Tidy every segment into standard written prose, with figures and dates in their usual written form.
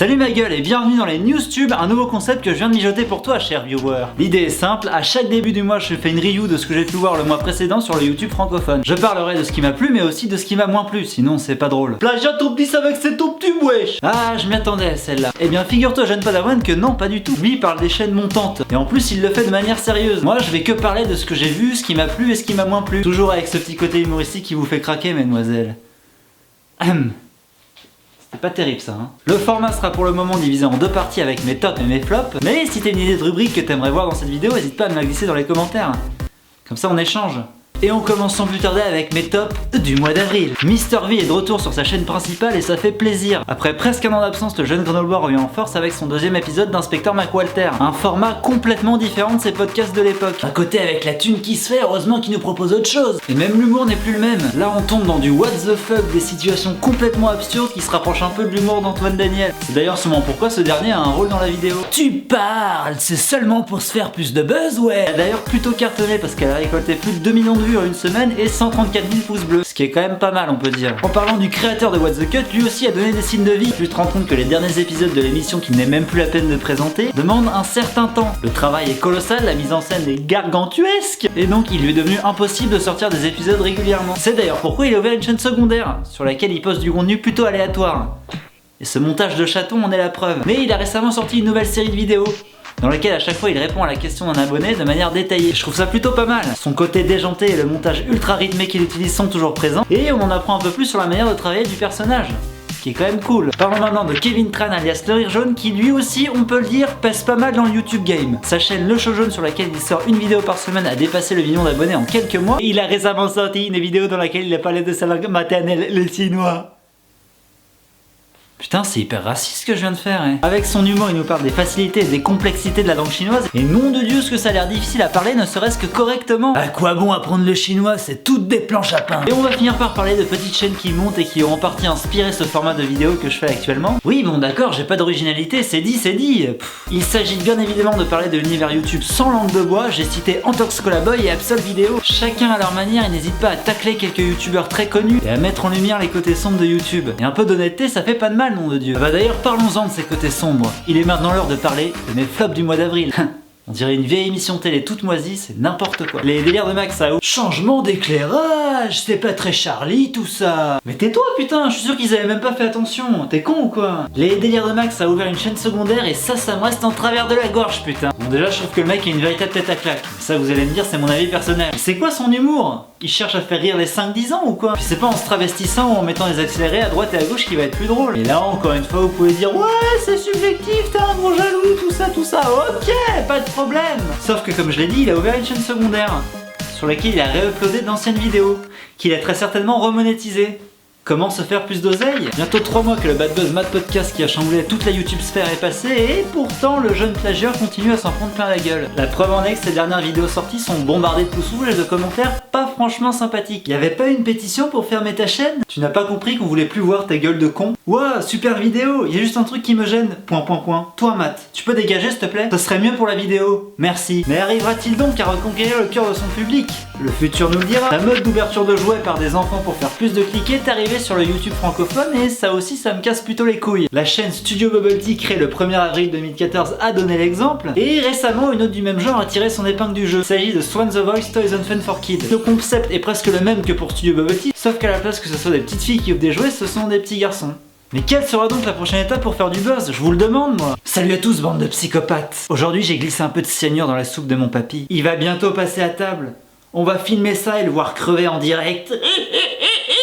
Salut ma gueule et bienvenue dans les NewsTube, un nouveau concept que je viens de mijoter pour toi cher viewer. L'idée est simple, à chaque début du mois je fais une review de ce que j'ai pu voir le mois précédent sur le YouTube francophone. Je parlerai de ce qui m'a plu mais aussi de ce qui m'a moins plu, sinon c'est pas drôle. Plagiat ton petit avec cet obtus wesh. Ah je m'y attendais à celle-là. Eh bien figure-toi jeune padawan que non pas du tout. Lui il parle des chaînes montantes et en plus il le fait de manière sérieuse. Moi je vais que parler de ce que j'ai vu, ce qui m'a plu et ce qui m'a moins plu. Toujours avec ce petit côté humoristique qui vous fait craquer mesdemoiselles. C'est pas terrible ça hein. Le format sera pour le moment divisé en deux parties avec mes tops et mes flops. Mais si t'as une idée de rubrique que t'aimerais voir dans cette vidéo, n'hésite pas à me la glisser dans les commentaires. Comme ça on échange. Et on commence sans plus tarder avec mes tops du mois d'avril. Mister V est de retour sur sa chaîne principale et ça fait plaisir. Après presque un an d'absence, le jeune Grenoblois revient en force avec son deuxième épisode d'Inspecteur McWalter. Un format complètement différent de ses podcasts de l'époque. À côté avec la thune qui se fait, heureusement qu'il nous propose autre chose. Et même l'humour n'est plus le même. Là on tombe dans du what the fuck, des situations complètement absurdes qui se rapprochent un peu de l'humour d'Antoine Daniel. C'est d'ailleurs sûrement pourquoi ce dernier a un rôle dans la vidéo. Tu parles, c'est seulement pour se faire plus de buzz ouais. Elle a d'ailleurs plutôt cartonné parce qu'elle a récolté plus de 2 millions de vues en une semaine et 134 000 pouces bleus, ce qui est quand même pas mal on peut dire. En parlant du créateur de What the Cut, lui aussi a donné des signes de vie. Tu te rends compte que les derniers épisodes de l'émission qu'il n'est même plus la peine de présenter demandent un certain temps. Le travail est colossal, la mise en scène est gargantuesque et donc il lui est devenu impossible de sortir des épisodes régulièrement. C'est d'ailleurs pourquoi il a ouvert une chaîne secondaire sur laquelle il poste du contenu plutôt aléatoire. Et ce montage de chaton en est la preuve. Mais il a récemment sorti une nouvelle série de vidéos dans lequel à chaque fois il répond à la question d'un abonné de manière détaillée. Je trouve ça plutôt pas mal. Son côté déjanté et le montage ultra rythmé qu'il utilise sont toujours présents et on en apprend un peu plus sur la manière de travailler du personnage, ce qui est quand même cool. Parlons maintenant de Kevin Tran alias Le Rire Jaune qui lui aussi, on peut le dire, pèse pas mal dans le YouTube game. Sa chaîne Le Show Jaune sur laquelle il sort une vidéo par semaine a dépassé le million d'abonnés en quelques mois et il a récemment sorti une vidéo dans laquelle il a parlé de sa langue maternelle, le chinois. Putain, c'est hyper raciste ce que je viens de faire, hein. Avec son humour, il nous parle des facilités et des complexités de la langue chinoise. Et nom de Dieu, ce que ça a l'air difficile à parler, ne serait-ce que correctement. À quoi bon apprendre le chinois? C'est toutes des planches à pain. Et on va finir par parler de petites chaînes qui montent et qui ont en partie inspiré ce format de vidéo que je fais actuellement. Oui, bon d'accord, j'ai pas d'originalité, c'est dit, c'est dit. Il s'agit bien évidemment de parler de l'univers YouTube sans langue de bois. J'ai cité Antox Colaboy et Absol Vidéo. Chacun à leur manière, ils n'hésitent pas à tacler quelques youtubeurs très connus et à mettre en lumière les côtés sombres de YouTube. Et un peu d'honnêteté, ça fait pas de mal, nom de Dieu. Bah d'ailleurs parlons-en de ces côtés sombres. Il est maintenant l'heure de parler de mes flops du mois d'avril. On dirait une vieille émission télé toute moisie, c'est n'importe quoi. Les délires de Max Ao. Changement d'éclairage, c'est pas très Charlie tout ça. Mais tais-toi putain, je suis sûr qu'ils avaient même pas fait attention. T'es con ou quoi? Les délires de Max a ouvert une chaîne secondaire et ça me reste en travers de la gorge putain. Bon déjà je trouve que le mec a une véritable tête à claque. Ça vous allez me dire c'est mon avis personnel. C'est quoi son humour? Il cherche à faire rire les 5-10 ans ou quoi? Puis c'est pas en se travestissant ou en mettant des accélérés à droite et à gauche qui va être plus drôle. Et là encore une fois vous pouvez dire ouais c'est subjectif, t'es un gros jaloux, tout ça, ok, pas de problème. Sauf que comme je l'ai dit, il a ouvert une chaîne secondaire sur laquelle il a réuploadé d'anciennes vidéos qu'il a très certainement remonétisées. Comment se faire plus d'oseille? Bientôt 3 mois que le Bad Buzz Mad Podcast qui a chamboulé toute la YouTube sphère est passé et pourtant le jeune plagieur continue à s'en prendre plein la gueule. La preuve en est que ces dernières vidéos sorties sont bombardées de pouces rouges et de commentaires pas franchement sympathiques. Y'avait pas une pétition pour fermer ta chaîne? Tu n'as pas compris qu'on voulait plus voir ta gueule de con? Ouah, super vidéo, y a juste un truc qui me gêne. ... Toi Matt, tu peux dégager s'il te plaît? Ce serait mieux pour la vidéo. Merci. Mais arrivera-t-il donc à reconquérir le cœur de son public? Le futur nous le dira. La mode d'ouverture de jouets par des enfants pour faire plus de clics est arrivée sur le YouTube francophone et ça aussi ça me casse plutôt les couilles. La chaîne Studio Bubble Tea créée le 1er avril 2014 a donné l'exemple et récemment une autre du même genre a tiré son épingle du jeu. Il s'agit de Swan the Voice Toys and Fun for Kids. Le concept est presque le même que pour Studio Bubble Tea, sauf qu'à la place que ce soit des petites filles qui ouvrent des jouets, ce sont des petits garçons. Mais quelle sera donc la prochaine étape pour faire du buzz? Je vous le demande moi. Salut à tous bande de psychopathes. Aujourd'hui j'ai glissé un peu de cyanure dans la soupe de mon papy. Il va bientôt passer à table. On va filmer ça et le voir crever en direct.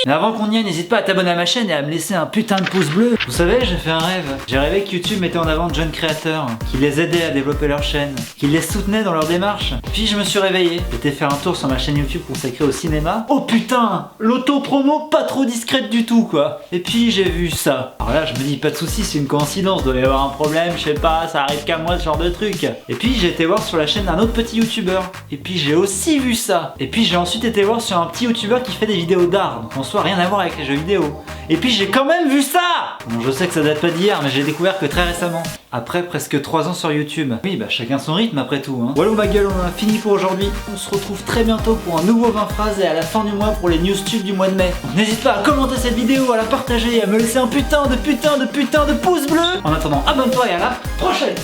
Mais avant qu'on y aille, n'hésite pas à t'abonner à ma chaîne et à me laisser un putain de pouce bleu. Vous savez, j'ai fait un rêve. J'ai rêvé que YouTube mettait en avant de jeunes créateurs, qui les aidait à développer leur chaîne, qui les soutenait dans leur démarche. Puis je me suis réveillé, j'étais faire un tour sur ma chaîne YouTube consacrée au cinéma. Oh putain, l'auto-promo pas trop discrète du tout quoi. Et puis j'ai vu ça. Alors là je me dis pas de soucis, c'est une coïncidence, doit y avoir un problème, je sais pas, ça arrive qu'à moi ce genre de truc. Et puis j'ai été voir sur la chaîne d'un autre petit youtubeur. Et puis j'ai aussi vu ça. Et puis j'ai ensuite été voir sur un petit youtubeur qui fait des vidéos d'art. Donc soi rien à voir avec les jeux vidéo. Et puis j'ai quand même vu ça. Bon, je sais que ça date pas d'hier, mais j'ai découvert que très récemment. Après presque 3 ans sur YouTube. Oui, bah chacun son rythme après tout, hein. Voilà ma gueule, on en a fini pour aujourd'hui. On se retrouve très bientôt pour un nouveau 20 phrases et à la fin du mois pour les news tubes du mois de mai. Donc n'hésite pas à commenter cette vidéo, à la partager et à me laisser un putain de pouce bleu. En attendant, abonne-toi et à la prochaine.